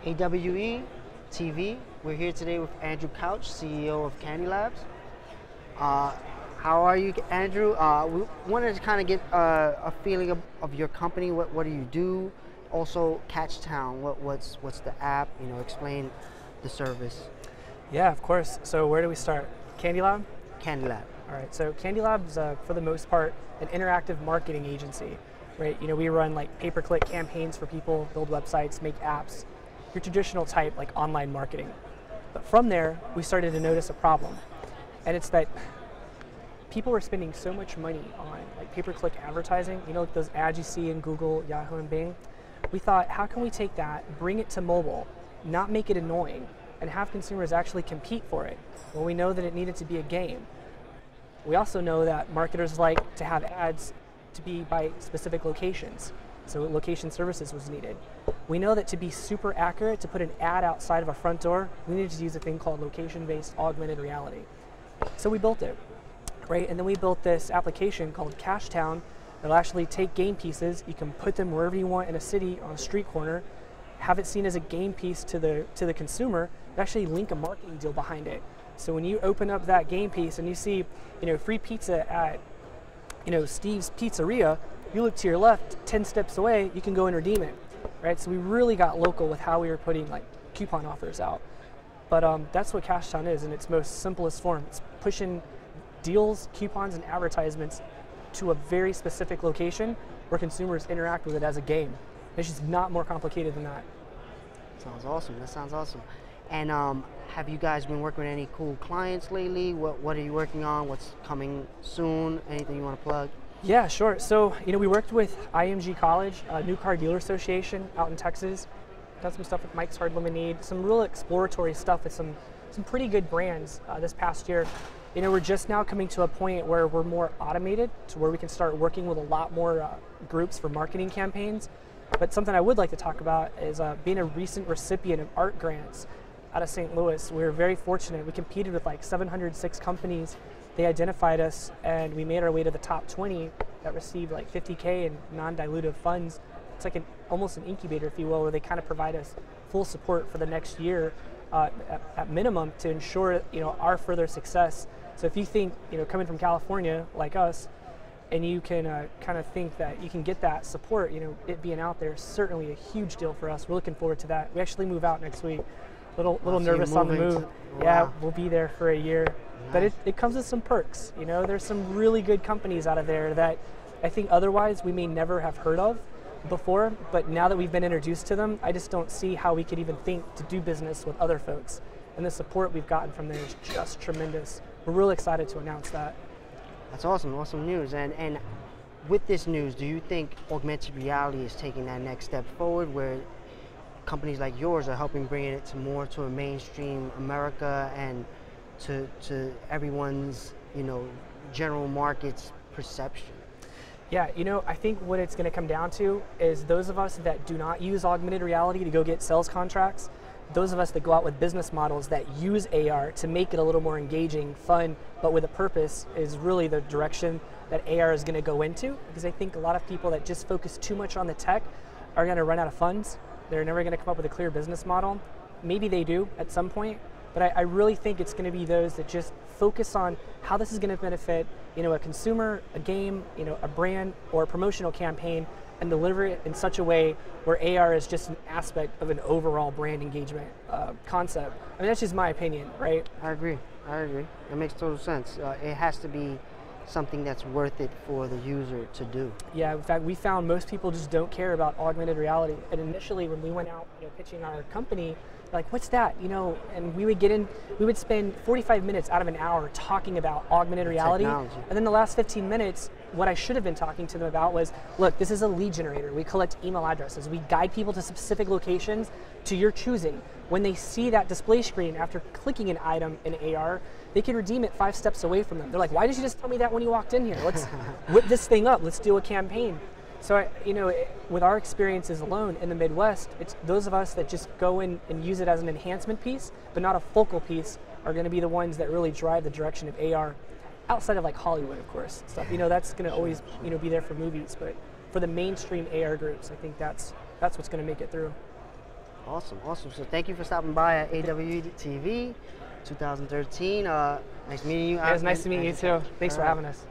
AWE TV. We're here today with Andrew Couch, CEO of Candy Labs. How are you, Andrew? We wanted to kind of get a feeling of your company. What do you do? Also, CashTown. What's the app? Explain the service. Yeah, of course. So where do we start? Candy Lab? Candy Lab. All right. So Candy Lab is, for the most part, an interactive marketing agency, right? We run like pay-per-click campaigns for people, build websites, make apps, your traditional type like online marketing. But from there, we started to notice a problem, and it's that people were spending so much money on like pay-per-click advertising. Like those ads you see in Google, Yahoo, and Bing. We thought, how can we take that, bring it to mobile, not make it annoying, and have consumers actually compete for it? Well, we know that it needed to be a game. We also know that marketers like to have ads to be by specific locations. So location services was needed. We know that to be super accurate, to put an ad outside of a front door, we needed to use a thing called location-based augmented reality. So we built it, right? And then we built this application called CashTown that'll actually take game pieces. You can put them wherever you want in a city, on a street corner, have it seen as a game piece to the consumer, and actually link a marketing deal behind it. So when you open up that game piece and you see, free pizza at, Steve's Pizzeria, you look to your left, 10 steps away, you can go and redeem it, right? So we really got local with how we were putting like coupon offers out. But that's what CashTown is in its most simplest form. It's pushing deals, coupons, and advertisements to a very specific location where consumers interact with it as a game. It's just not more complicated than that. Sounds awesome. That sounds awesome. And have you guys been working with any cool clients lately? What are you working on? What's coming soon? Anything you want to plug? Yeah, sure. So, we worked with IMG College, a new car dealer association out in Texas. Done some stuff with Mike's Hard Lemonade, some real exploratory stuff with some pretty good brands this past year. We're just now coming to a point where we're more automated, to where we can start working with a lot more groups for marketing campaigns. But something I would like to talk about is being a recent recipient of art grants out of St. Louis. We were very fortunate. We competed with like 706 companies. They identified us, and we made our way to the top 20 that received like $50K in non-dilutive funds. It's like almost an incubator, if you will, where they kind of provide us full support for the next year at minimum to ensure our further success. So if you think coming from California like us, and you can kind of think that you can get that support, it being out there is certainly a huge deal for us. We're looking forward to that. We actually move out next week. Little nervous on the move. Wow. Yeah, we'll be there for a year. Nice. But it comes with some perks. There's some really good companies out of there that I think otherwise we may never have heard of before, but now that we've been introduced to them, I just don't see how we could even think to do business with other folks. And the support we've gotten from there is just tremendous. We're really excited to announce that. That's awesome news. And with this news, do you think augmented reality is taking that next step forward, where companies like yours are helping bring it to a mainstream America and to everyone's general market's perception? Yeah, I think what it's going to come down to is those of us that do not use augmented reality to go get sales contracts, those of us that go out with business models that use AR to make it a little more engaging, fun, but with a purpose, is really the direction that AR is going to go into. Because I think a lot of people that just focus too much on the tech are going to run out of funds. They're never going to come up with a clear business model. Maybe they do at some point, but I really think it's going to be those that just focus on how this is going to benefit a consumer, a game, a brand, or a promotional campaign, and deliver it in such a way where AR is just an aspect of an overall brand engagement concept. I mean, that's just my opinion, right? I agree. That makes total sense. It has to be something that's worth it for the user to do. Yeah, in fact, we found most people just don't care about augmented reality. And initially, when we went out pitching our company, like, what's that? And we would spend 45 minutes out of an hour talking about augmented reality. Technology. And then the last 15 minutes, what I should have been talking to them about was, look, this is a lead generator. We collect email addresses. We guide people to specific locations to your choosing. When they see that display screen after clicking an item in AR, they can redeem it 5 steps away from them. They're like, why did you just tell me that when you walked in here? Let's whip this thing up. Let's do a campaign. So, with our experiences alone in the Midwest, it's those of us that just go in and use it as an enhancement piece, but not a focal piece, are going to be the ones that really drive the direction of AR. Outside of like Hollywood, of course, stuff. That's going to always, be there for movies. But for the mainstream AR groups, I think that's what's going to make it through. Awesome, awesome. So thank you for stopping by at AWTV 2013. Nice meeting you. It was nice to meet you too. Thanks for All right. having us.